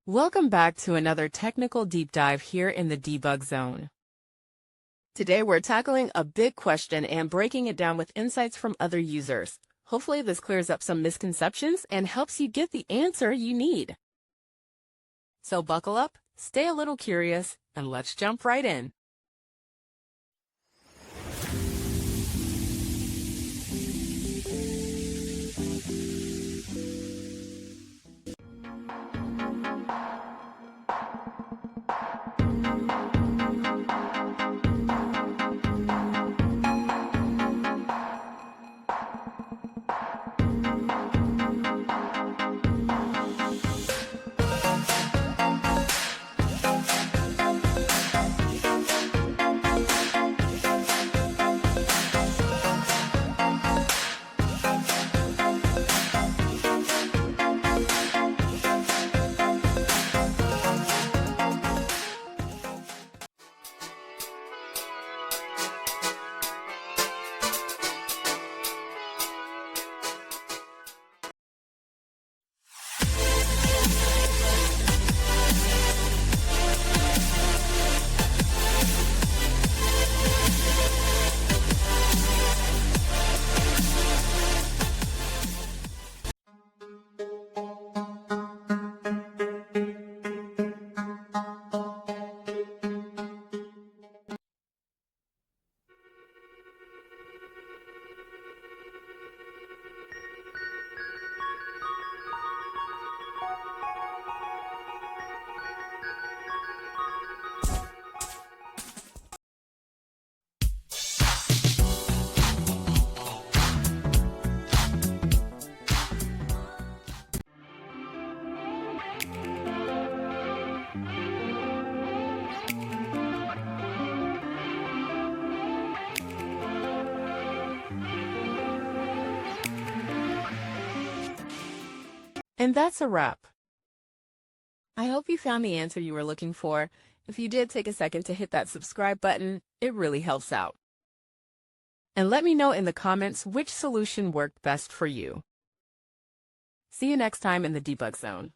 Welcome back to another technical deep dive here in the debug zone. Today we're tackling a big question and breaking it down with insights from other users. Hopefully this clears up some misconceptions and helps you get the answer you need. So buckle up, stay a little curious, and let's jump right in. And that's a wrap. I hope you found the answer you were looking for. If you did, take a second to hit that subscribe button. It really helps out. And let me know in the comments which solution worked best for you. See you next time in the debug zone.